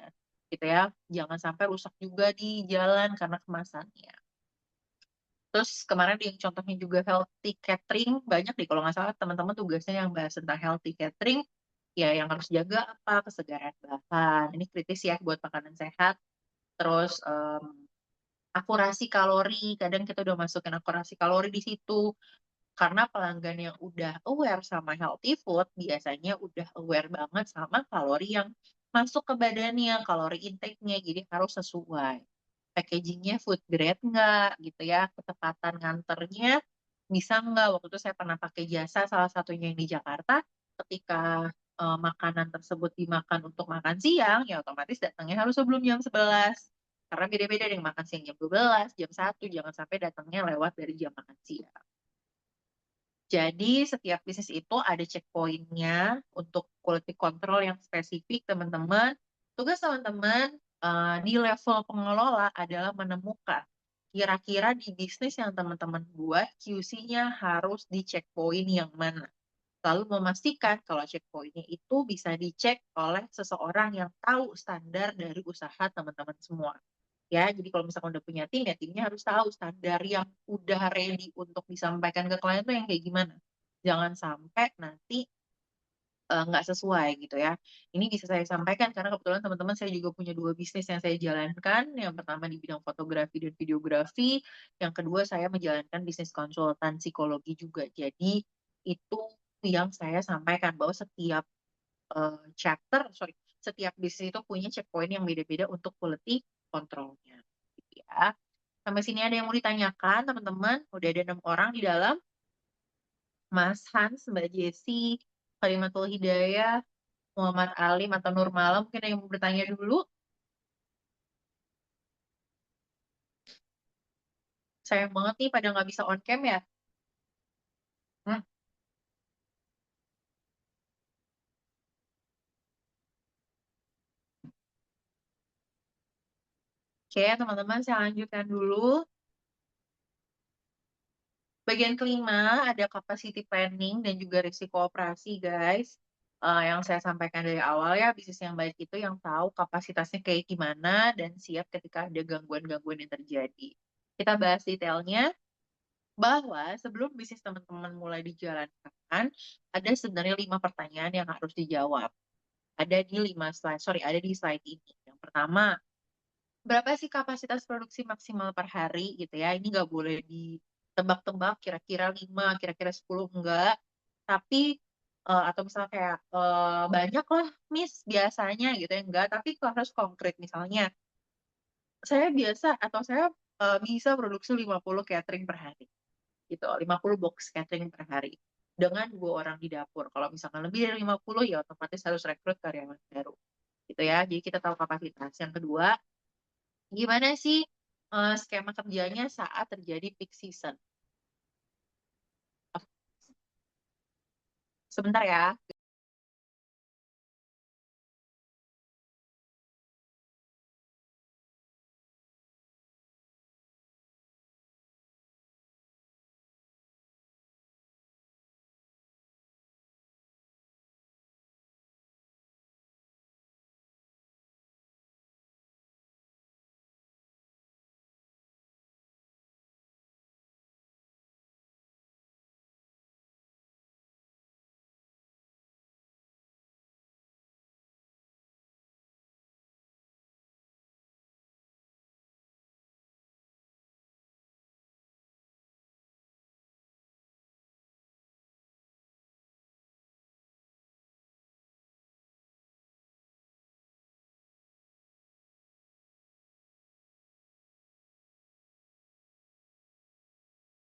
Gitu ya. Jangan sampai rusak juga di jalan karena kemasannya. Terus kemarin yang contohnya juga healthy catering, banyak deh kalau nggak salah teman-teman tugasnya yang bahas tentang healthy catering, ya yang harus jaga apa, kesegaran bahan, ini kritis ya buat makanan sehat. Terus akurasi kalori, kadang kita udah masukin akurasi kalori di situ, karena pelanggan yang udah aware sama healthy food, biasanya udah aware banget sama kalori yang masuk ke badannya, kalori intake-nya, jadi harus sesuai. Packagingnya food grade nggak gitu ya, ketepatan nganternya bisa nggak. Waktu itu saya pernah pakai jasa salah satunya yang di Jakarta, ketika makanan tersebut dimakan untuk makan siang, ya otomatis datangnya harus sebelum jam 11. Karena beda-beda dengan makan siang jam 12, jam 1, jangan sampai datangnya lewat dari jam makan siang. Jadi setiap bisnis itu ada checkpointnya untuk quality control yang spesifik, teman-teman. Tugas teman-teman di level pengelola adalah menemukan kira-kira di bisnis yang teman-teman buat QC-nya harus di checkpoint yang mana. Lalu memastikan kalau checkpointnya itu bisa dicek oleh seseorang yang tahu standar dari usaha teman-teman semua. Ya, jadi kalau misalkan udah punya tim, ya timnya harus tahu standar yang udah ready untuk disampaikan ke klien tuh yang kayak gimana. Jangan sampai nanti nggak sesuai gitu ya. Ini bisa saya sampaikan karena kebetulan teman-teman saya juga punya 2 bisnis yang saya jalankan. Yang pertama di bidang fotografi dan videografi. Yang kedua saya menjalankan bisnis konsultan psikologi juga. Jadi itu yang saya sampaikan bahwa setiap setiap bisnis itu punya checkpoint yang beda-beda untuk quality controlnya. Gitu ya. Sampai sini ada yang mau ditanyakan, teman-teman? Udah ada 6 orang di dalam. Mas Hans, Mbak Jessi, Kalimatul Hidayah, Muhammad Alim atau Nur Malam, mungkin ada yang mau bertanya dulu. Sayang banget nih pada nggak bisa on cam ya. Hmm. Oke, teman-teman, saya lanjutkan dulu. Bagian kelima ada capacity planning dan juga risiko operasi, guys. Yang saya sampaikan dari awal ya, bisnis yang baik itu yang tahu kapasitasnya kayak gimana dan siap ketika ada gangguan-gangguan yang terjadi. Kita bahas detailnya bahwa sebelum bisnis teman-teman mulai dijalankan, ada sebenarnya 5 pertanyaan yang harus dijawab. Ada di 5 slide, sorry, ada di slide ini. Yang pertama, berapa sih kapasitas produksi maksimal per hari gitu ya? Ini nggak boleh ditebak-tebak kira-kira 5, kira-kira 10 enggak. Tapi atau misalnya kayak banyak lah Miss biasanya gitu ya enggak, tapi harus konkret misalnya. Saya biasa atau saya bisa produksi 50 catering per hari gitu, 50 box catering per hari. dengan 2 orang di dapur. Kalau misalkan lebih dari 50 ya otomatis harus rekrut karyawan baru. Gitu ya. Jadi kita tahu kapasitas. Yang kedua, gimana sih skema kerjanya saat terjadi peak season? Sebentar ya.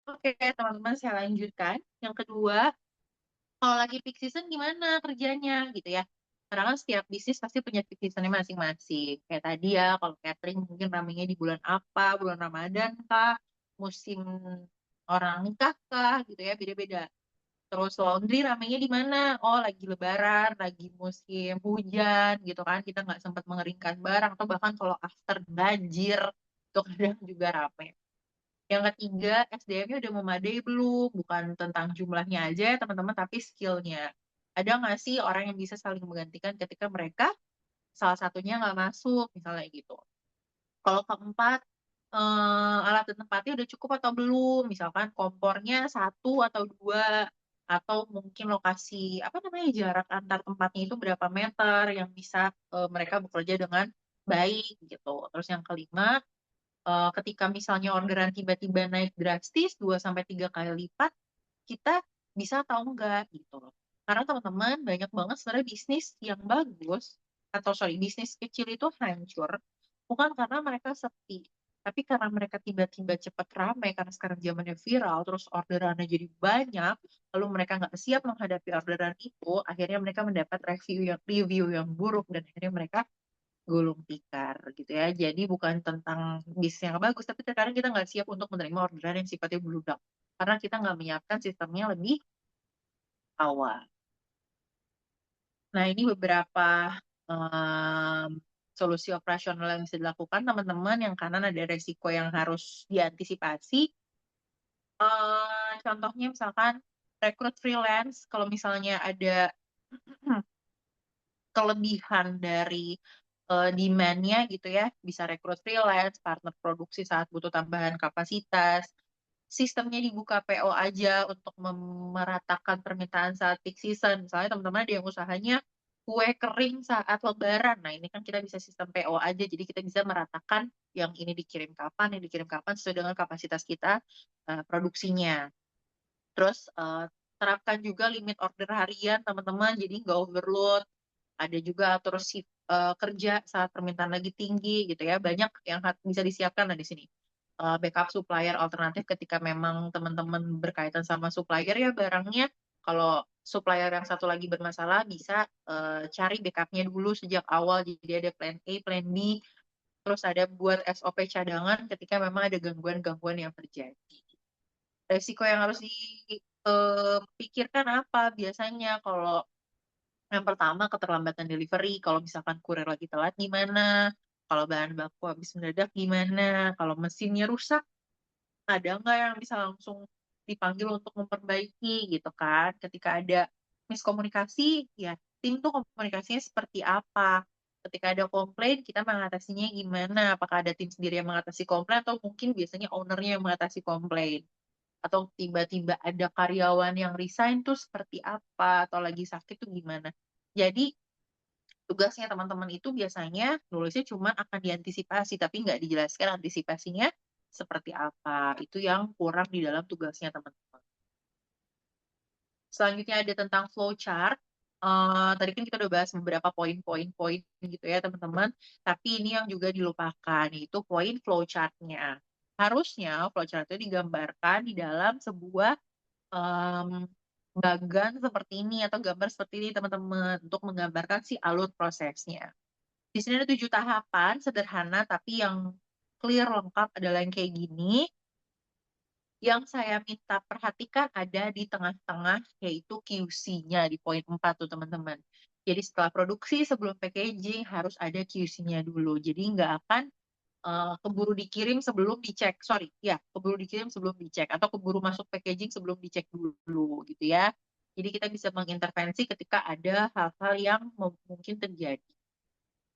Oke, teman-teman saya lanjutkan. Yang kedua, kalau lagi peak season gimana kerjanya gitu ya. Karena kan setiap bisnis pasti punya peak seasonnya masing-masing. Kayak tadi ya, kalau catering mungkin ramenya di bulan apa, bulan Ramadan kah, musim orang nikah kah gitu ya, beda-beda. Terus laundry ramenya di mana? Oh, lagi lebaran, lagi musim hujan gitu kan. Kita nggak sempat mengeringkan barang. Atau bahkan kalau after banjir, itu kadang juga rame. Yang ketiga, SDM-nya udah memadai belum? Bukan tentang jumlahnya aja ya teman-teman, tapi skillnya. Ada nggak sih orang yang bisa saling menggantikan ketika mereka salah satunya nggak masuk, misalnya gitu. Kalau keempat, alat dan tempatnya udah cukup atau belum? Misalkan kompornya satu atau dua, atau mungkin lokasi, apa namanya, jarak antar tempatnya itu berapa meter yang bisa mereka bekerja dengan baik gitu. Terus yang kelima, ketika misalnya orderan tiba-tiba naik drastis 2 sampai 3 kali lipat, kita bisa tahu enggak gitu loh. Karena teman-teman banyak banget sebenarnya bisnis yang bagus atau sorry bisnis kecil itu hancur bukan karena mereka sepi, tapi karena mereka tiba-tiba cepat ramai karena sekarang zamannya viral terus orderannya jadi banyak, lalu mereka nggak siap menghadapi orderan itu, akhirnya mereka mendapat review yang buruk dan akhirnya mereka gulung tikar gitu ya. Jadi bukan tentang bisnis yang bagus, tapi terkadang kita nggak siap untuk menerima orderan yang sifatnya bludak. Karena kita nggak menyiapkan sistemnya lebih awal. Nah, ini beberapa em, solusi operasional yang bisa dilakukan teman-teman yang kanan ada resiko yang harus diantisipasi. Contohnya misalkan rekrut freelance, kalau misalnya ada kelebihan dari demand-nya gitu ya, bisa rekrut freelance, partner produksi saat butuh tambahan kapasitas. Sistemnya dibuka PO aja untuk memeratakan permintaan saat peak season. Misalnya teman-teman ada yang usahanya kue kering saat Lebaran. Nah, ini kan kita bisa sistem PO aja, jadi kita bisa meratakan yang ini dikirim kapan, yang dikirim kapan sesuai dengan kapasitas kita produksinya. Terus terapkan juga limit order harian teman-teman, jadi nggak overload. Ada juga atur shift kerja saat permintaan lagi tinggi gitu ya. Banyak yang bisa disiapkan lah di sini. Backup supplier alternatif ketika memang teman-teman berkaitan sama supplier ya barangnya. Kalau supplier yang satu lagi bermasalah bisa cari backupnya dulu sejak awal. Jadi ada plan A, plan B, terus ada buat SOP cadangan ketika memang ada gangguan-gangguan yang terjadi. Resiko yang harus dipikirkan apa biasanya kalau yang pertama, keterlambatan delivery. Kalau misalkan kurir lagi telat gimana? Kalau bahan baku habis mendadak gimana? Kalau mesinnya rusak, ada nggak yang bisa langsung dipanggil untuk memperbaiki gitu kan? Ketika ada miskomunikasi, ya tim tuh komunikasinya seperti apa? Ketika ada komplain, kita mengatasinya gimana? Apakah ada tim sendiri yang mengatasi komplain atau mungkin biasanya ownernya yang mengatasi komplain? Atau tiba-tiba ada karyawan yang resign tuh seperti apa? Atau lagi sakit tuh gimana? Jadi tugasnya teman-teman itu biasanya nulisnya cuma akan diantisipasi, tapi nggak dijelaskan antisipasinya seperti apa. Itu yang kurang di dalam tugasnya teman-teman. Selanjutnya ada tentang flow chart. Tadi kan kita udah bahas beberapa poin-poin gitu ya teman-teman. Tapi ini yang juga dilupakan, yaitu poin flow chart-nya. Harusnya flow chart itu digambarkan di dalam sebuah em, bagan seperti ini atau gambar seperti ini teman-teman untuk menggambarkan si alur prosesnya. Di sini ada 7 tahapan sederhana tapi yang clear lengkap adalah yang kayak gini. Yang saya minta perhatikan ada di tengah-tengah yaitu QC-nya di poin 4 tuh teman-teman. Jadi setelah produksi sebelum packaging harus ada QC-nya dulu. Jadi nggak akan keburu dikirim sebelum dicek. Sorry, ya keburu dikirim sebelum dicek atau keburu masuk packaging sebelum dicek dulu gitu ya. Jadi kita bisa mengintervensi ketika ada hal-hal yang mungkin terjadi.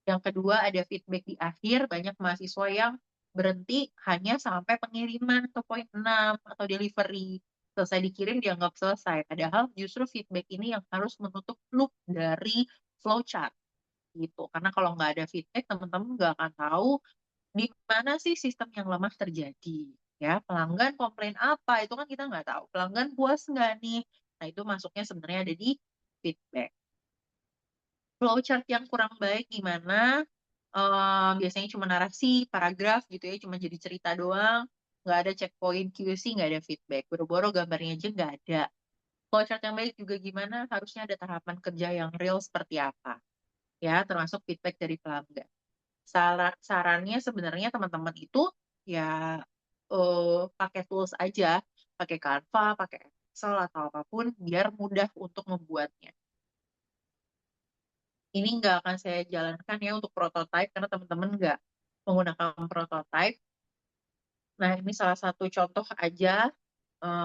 Yang kedua ada feedback di akhir, banyak mahasiswa yang berhenti hanya sampai pengiriman ke poin 6 atau delivery. Selesai dikirim dianggap selesai. Padahal justru feedback ini yang harus menutup loop dari flowchart gitu. Karena kalau nggak ada feedback, teman-teman nggak akan tahu di mana sih sistem yang lemah terjadi. Ya, pelanggan komplain apa, itu kan kita nggak tahu. Pelanggan puas nggak nih? Nah, itu masuknya sebenarnya ada di feedback. Flowchart yang kurang baik gimana? Biasanya cuma narasi, paragraf gitu ya, cuma jadi cerita doang. Nggak ada checkpoint QC, nggak ada feedback. Boro-boro gambarnya aja nggak ada. Flowchart yang baik juga gimana? Harusnya ada tahapan kerja yang real seperti apa. Ya, termasuk feedback dari pelanggan. Sarannya sebenarnya teman-teman itu ya pakai tools aja, pakai Canva, pakai Excel atau apapun, biar mudah untuk membuatnya. Ini nggak akan saya jalankan ya untuk prototype karena teman-teman nggak menggunakan prototype. Nah, ini salah satu contoh aja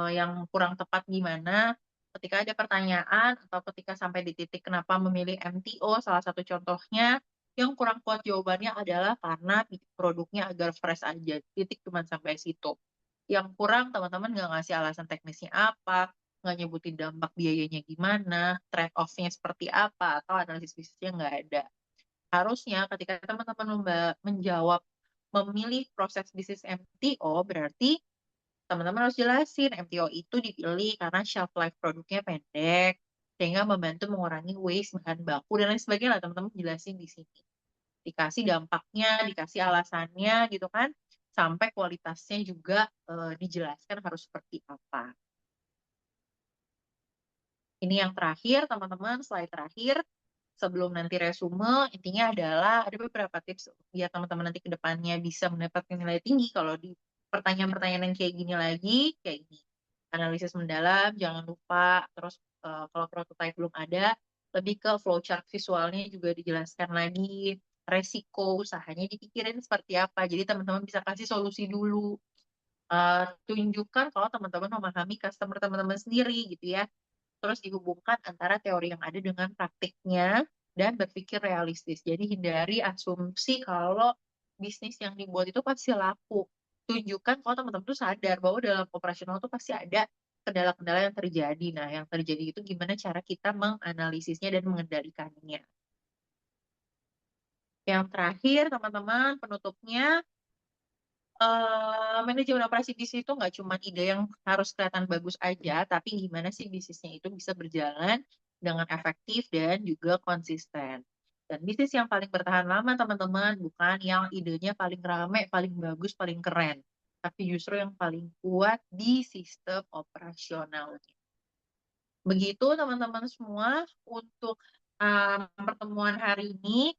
yang kurang tepat gimana. Ketika ada pertanyaan atau ketika sampai di titik kenapa memilih MTO, salah satu contohnya yang kurang kuat jawabannya adalah karena produknya agar fresh aja. Titik cuma sampai situ. Yang kurang teman-teman nggak ngasih alasan teknisnya apa, nggak nyebutin dampak biayanya gimana, trade-off-nya seperti apa, atau analisis bisnisnya nggak ada. Harusnya ketika teman-teman menjawab memilih proses bisnis MTO, berarti teman-teman harus jelasin MTO itu dipilih karena shelf life produknya pendek, sehingga membantu mengurangi waste bahan baku dan lain sebagainya lah teman-teman jelasin di sini. Dikasih dampaknya, dikasih alasannya gitu kan, sampai kualitasnya juga dijelaskan harus seperti apa. Ini yang terakhir teman-teman, slide terakhir. Sebelum nanti resume, intinya adalah ada beberapa tips biar teman-teman nanti ke depannya bisa mendapatkan nilai tinggi kalau di pertanyaan-pertanyaan yang kayak gini lagi, kayak gini. Analisis mendalam, jangan lupa. Terus kalau prototype belum ada, lebih ke flowchart visualnya juga dijelaskan lagi. Resiko usahanya dipikirin seperti apa. Jadi teman-teman bisa kasih solusi dulu. Tunjukkan kalau teman-teman memahami customer teman-teman sendiri gitu ya. Terus dihubungkan antara teori yang ada dengan praktiknya dan berpikir realistis. Jadi hindari asumsi kalau bisnis yang dibuat itu pasti laku. Tunjukkan kalau teman-teman tuh sadar bahwa dalam operasional tuh pasti ada kendala-kendala yang terjadi. Nah, yang terjadi itu gimana cara kita menganalisisnya dan mengendalikannya. Yang terakhir, teman-teman, penutupnya, manajemen operasi bisnis itu nggak cuma ide yang harus kelihatan bagus aja, tapi gimana sih bisnisnya itu bisa berjalan dengan efektif dan juga konsisten. Dan bisnis yang paling bertahan lama, teman-teman, bukan yang idenya paling rame, paling bagus, paling keren, tapi justru yang paling kuat di sistem operasionalnya. Begitu, teman-teman semua, untuk pertemuan hari ini.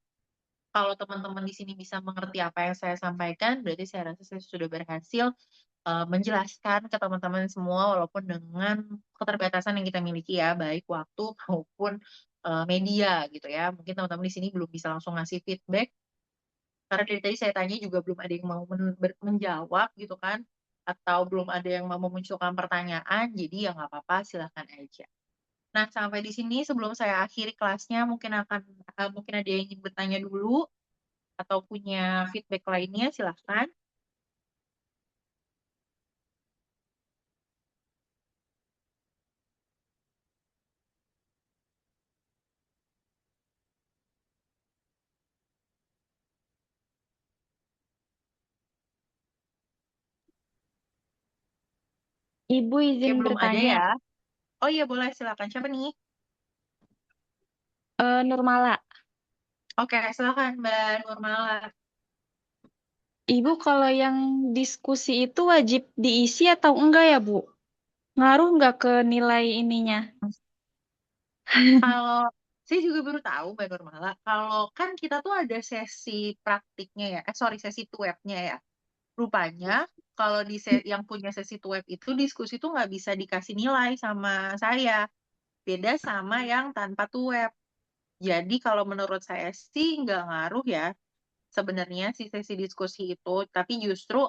Kalau teman-teman di sini bisa mengerti apa yang saya sampaikan, berarti saya rasa saya sudah berhasil menjelaskan ke teman-teman semua, walaupun dengan keterbatasan yang kita miliki ya, baik waktu maupun media gitu ya. Mungkin teman-teman di sini belum bisa langsung ngasih feedback, karena dari tadi saya tanya juga belum ada yang mau menjawab gitu kan, atau belum ada yang mau memunculkan pertanyaan, jadi ya nggak apa-apa, silahkan aja. Nah, sampai di sini sebelum saya akhiri kelasnya, mungkin ada yang ingin bertanya dulu atau punya feedback lainnya, silahkan. Ibu Oke, izin belum ada bertanya. ya. Oh iya, boleh, silakan. Siapa nih? Nurmala, Oke, silakan Mbak Nurmala. Ibu kalau yang diskusi itu wajib diisi atau enggak ya, Bu? Ngaruh nggak ke nilai ininya? Kalau saya juga baru tahu Mbak Nurmala, kalau kan kita tuh ada sesi praktiknya ya, sorry sesi tuebnya ya. Rupanya kalau yang punya sesi tueb itu diskusi tuh nggak bisa dikasih nilai sama saya. Beda sama yang tanpa tueb. Jadi kalau menurut saya sih nggak ngaruh ya sebenarnya si sesi diskusi itu, tapi justru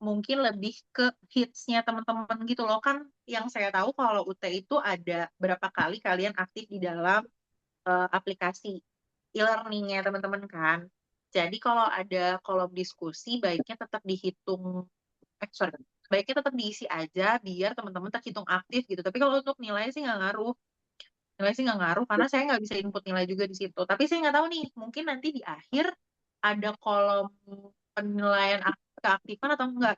mungkin lebih ke hitsnya teman-teman gitu loh kan. Yang saya tahu kalau UT itu ada berapa kali kalian aktif di dalam aplikasi e-learningnya teman-teman kan. Jadi kalau ada kolom diskusi baiknya tetap dihitung, sorry, baiknya tetap diisi aja biar teman-teman terhitung aktif gitu. Tapi kalau untuk nilai sih nggak ngaruh. Nilai sih nggak ngaruh karena saya nggak bisa input nilai juga di situ. Tapi saya nggak tahu nih, mungkin nanti di akhir ada kolom penilaian keaktifan atau enggak.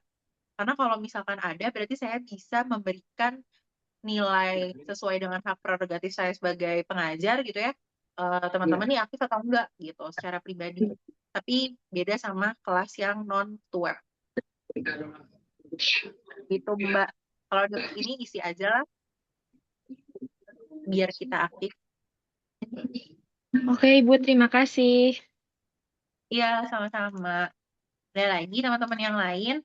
Karena kalau misalkan ada, berarti saya bisa memberikan nilai sesuai dengan hak prerogatif saya sebagai pengajar gitu ya. Teman-teman nih aktif atau enggak gitu secara pribadi. Tapi beda sama kelas yang non tuer gitu Mbak. Kalau untuk ini isi aja lah biar kita aktif. Oke, Ibu, terima kasih. Iya, sama-sama. Ada lagi teman-teman yang lain.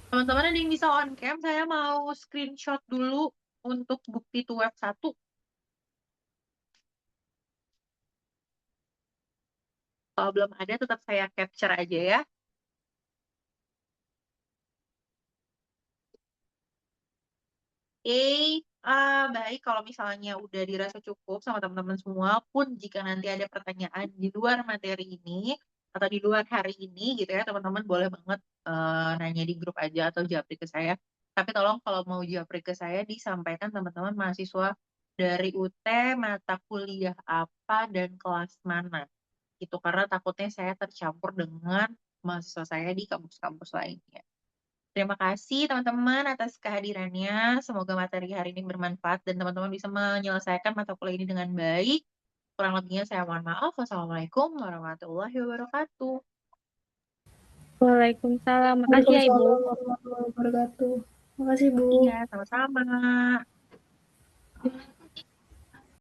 Teman-teman ada yang bisa on cam, saya mau screenshot dulu untuk bukti tuweb 1. Kalau belum ada, tetap saya capture aja ya. Baik kalau misalnya udah dirasa cukup sama teman-teman semua pun jika nanti ada pertanyaan di luar materi ini atau di luar hari ini gitu ya teman-teman boleh banget nanya di grup aja atau japri ke saya. Tapi tolong kalau mau japri ke saya disampaikan teman-teman mahasiswa dari UT mata kuliah apa dan kelas mana. Itu karena takutnya saya tercampur dengan mahasiswa saya di kampus-kampus lainnya. Terima kasih teman-teman atas kehadirannya. Semoga materi hari ini bermanfaat dan teman-teman bisa menyelesaikan mata kuliah ini dengan baik. Kurang lebihnya saya mohon maaf. Wassalamualaikum warahmatullahi wabarakatuh. Waalaikumsalam. Makasih ya, Ibu. Waalaikumsalam warahmatullahi wabarakatuh. Makasih, Bu. Iya, sama-sama.